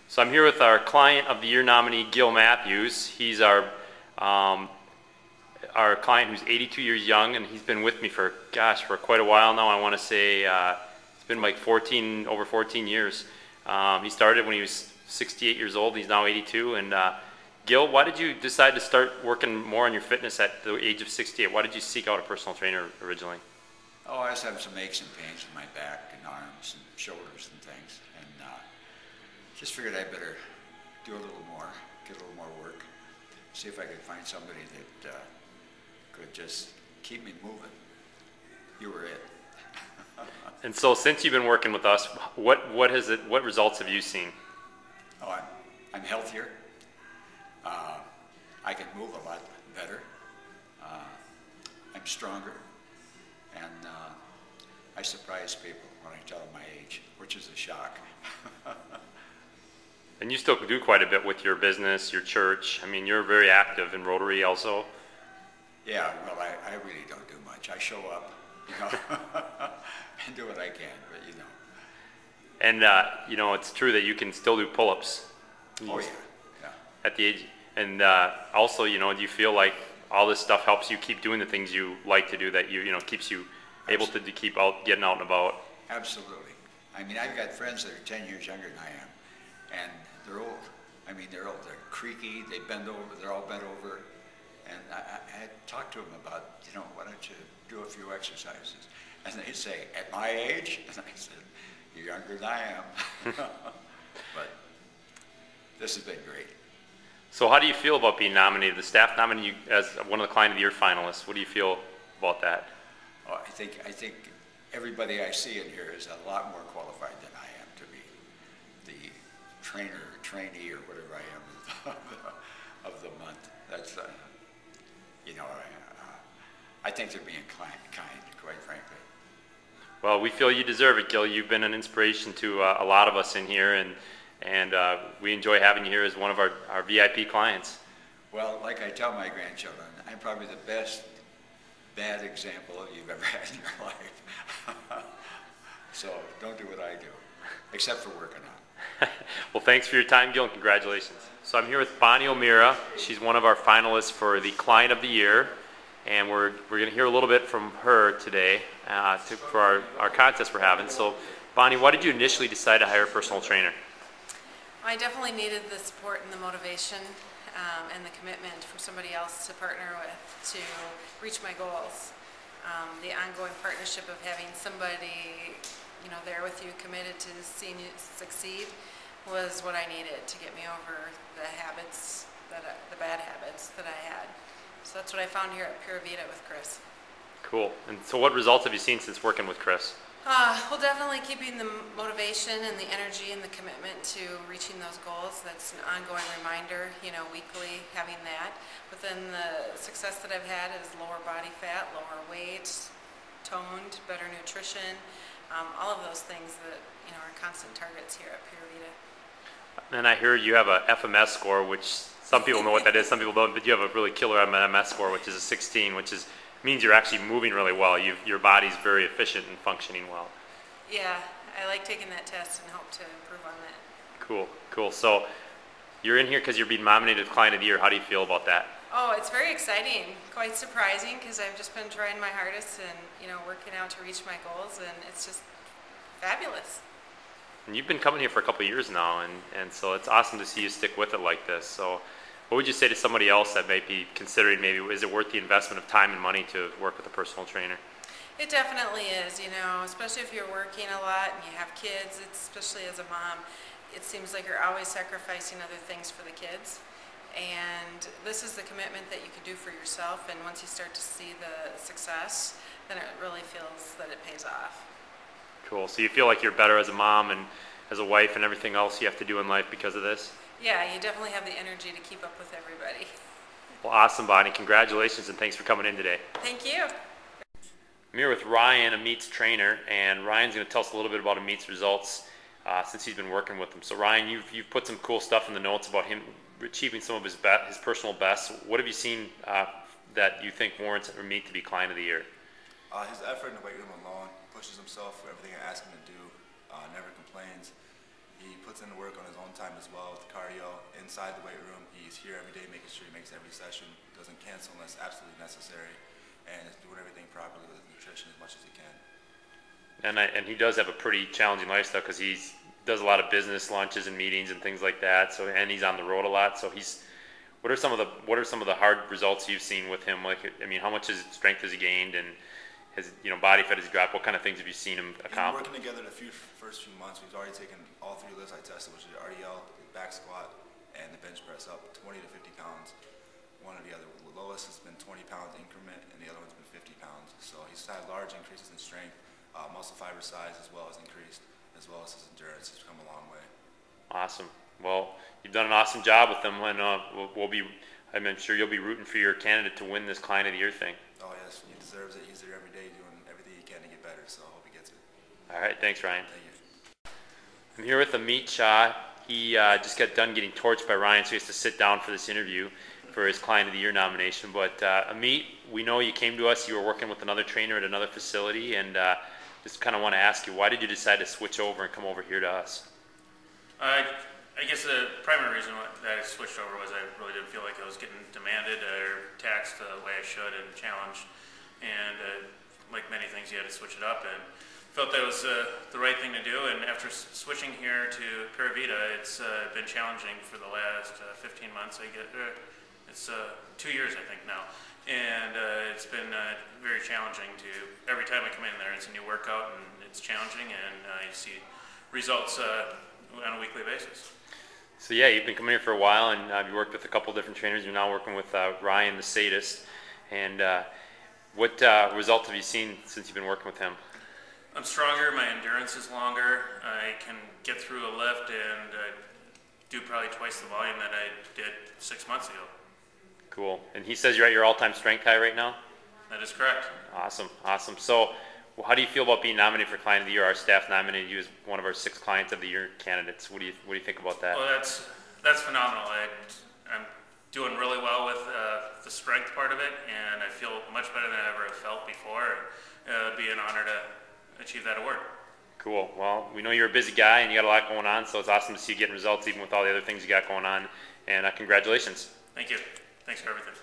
So I'm here with our Client of the Year nominee, Gil Matthews. He's our client who's 82 years young, and he's been with me for quite a while now. I want to say it's been like over 14 years. He started when he was 68 years old. He's now 82. And Gil, why did you decide to start working more on your fitness at the age of 68? Why did you seek out a personal trainer originally? Oh, I was having some aches and pains in my back and arms and shoulders and things, and just figured I better do a little more, get a little more work, see if I could find somebody that could just keep me moving. You were it. And so, since you've been working with us, what results have you seen? Oh, I'm healthier. I can move a lot better. I'm stronger, and I surprise people when I tell them my age, which is a shock. And you still do quite a bit with your business, your church. I mean, you're very active in Rotary also. Yeah, well, I really don't do much. I show up, and do what I can, but And it's true that you can still do pull-ups. Oh yeah. At the age, and also, do you feel like all this stuff helps you keep doing the things you like to do, that keeps you able to keep getting out and about? Absolutely. I mean, I've got friends that are 10 years younger than I am, and they're old. I mean, they're old. They're creaky. They bend over. They're all bent over. And I talked to them about, why don't you do a few exercises? And they say, at my age? And I said, you're younger than I am. But this has been great. So how do you feel about being nominated? The staff nominated you as one of the Client of the Year finalists. What do you feel about that? Oh, I think everybody I see in here is a lot more qualified than I am to be the trainee, or whatever I am of the month. That's, I think they're being kind, quite frankly. Well, we feel you deserve it, Gil. You've been an inspiration to a lot of us in here, and we enjoy having you here as one of our VIP clients. Well, like I tell my grandchildren, I'm probably the best bad example you've ever had in your life. So don't do what I do, except for working out. Well, thanks for your time, Gil, and congratulations. So I'm here with Bonnie O'Meara. She's one of our finalists for the Client of the Year, and we're going to hear a little bit from her today for our contest we're having. So, Bonnie, why did you initially decide to hire a personal trainer? I definitely needed the support and the motivation and the commitment from somebody else to partner with to reach my goals. The ongoing partnership of having somebody, there with you, committed to seeing you succeed, was what I needed to get me over the habits, the bad habits that I had. So that's what I found here at Puravida with Chris. Cool. And so what results have you seen since working with Chris? Well, definitely keeping the motivation and the energy and the commitment to reaching those goals. That's an ongoing reminder, weekly, having that. But then the success that I've had is lower body fat, lower weight, toned, better nutrition, all of those things that, are constant targets here at Puravida. And I hear you have a FMS score, which some people know what that is, some people don't, but you have a really killer FMS score, which is a 16, which means you're actually moving really well. Your body's very efficient and functioning well. Yeah, I like taking that test and hope to improve on that. Cool. So you're in here because you're being nominated Client of the Year. How do you feel about that? Oh, it's very exciting, quite surprising, because I've just been trying my hardest and working out to reach my goals, and it's just fabulous. And you've been coming here for a couple of years now, and so it's awesome to see you stick with it like this. So what would you say to somebody else that might be considering, maybe, is it worth the investment of time and money to work with a personal trainer? It definitely is, especially if you're working a lot and you have kids, especially as a mom, it seems like you're always sacrificing other things for the kids. And this is the commitment that you can do for yourself, and once you start to see the success, then it really feels that it pays off. Cool. So you feel like you're better as a mom and as a wife and everything else you have to do in life because of this? Yeah, you definitely have the energy to keep up with everybody. Well, awesome, Bonnie. Congratulations, and thanks for coming in today. Thank you. I'm here with Ryan, a meets trainer, and Ryan's going to tell us a little bit about a meets results since he's been working with them. So Ryan, you've put some cool stuff in the notes about him achieving some of his personal bests. What have you seen that you think warrants a meet to be Client of the Year? His effort in the weight room alone, pushes himself for everything I ask him to do, never complains, He puts in the work on his own time as well with cardio inside the weight room. He's here every day making sure he makes every session, doesn't cancel unless absolutely necessary, and is doing everything properly with nutrition as much as he can. And he does have a pretty challenging lifestyle because he does a lot of business lunches and meetings and things like that. So, and he's on the road a lot. So what are some of the hard results you've seen with him? Like, I mean, how much strength has he gained, and his body fat has dropped? What kind of things have you seen him accomplish? We've been working together the first few months. We've already taken all 3 lifts I tested, which is the RDL, the back squat, and the bench press up 20 to 50 pounds. One or the other. The lowest has been 20 pounds increment, and the other one's been 50 pounds. So he's had large increases in strength, muscle fiber size as well as increased, as well as his endurance has come a long way. Awesome. Well, you've done an awesome job with them, and I'm sure you'll be rooting for your candidate to win this Client of the Year thing. Oh yes, he deserves it. He's there every day doing everything he can to get better, so I hope he gets it. All right, thanks, Ryan. Thank you. I'm here with Amit Shah. He just got done getting torched by Ryan, so he has to sit down for this interview for his Client of the Year nomination. But Amit, we know you came to us. You were working with another trainer at another facility, and just kind of want to ask you, why did you decide to switch over and come over here to us? I guess the primary reason that I switched over was I really didn't feel like I was getting demanded or taxed the way I should and challenged. And like many things, you had to switch it up, and felt that was the right thing to do. And after switching here to Puravida, it's been challenging for the last 15 months. It's 2 years, I think, now. And it's been very challenging every time I come in there, it's a new workout, and it's challenging, and you see results on a weekly basis. So yeah, you've been coming here for a while, and you worked with a couple different trainers. You're now working with Ryan, the sadist. And what results have you seen since you've been working with him? I'm stronger, my endurance is longer, I can get through a lift and do probably twice the volume that I did 6 months ago. Cool. And he says you're at your all-time strength high right now? That is correct. Awesome, awesome. So how do you feel about being nominated for Client of the Year? Our staff nominated you as one of our 6 Clients of the Year candidates. What do you think about that? Well, that's phenomenal. I'm doing really well with the strength part of it, and I feel much better than I ever have felt before. It would be an honor to achieve that award. Cool. Well, we know you're a busy guy and you got a lot going on, so it's awesome to see you getting results even with all the other things you got going on. And congratulations. Thank you. Thanks for everything.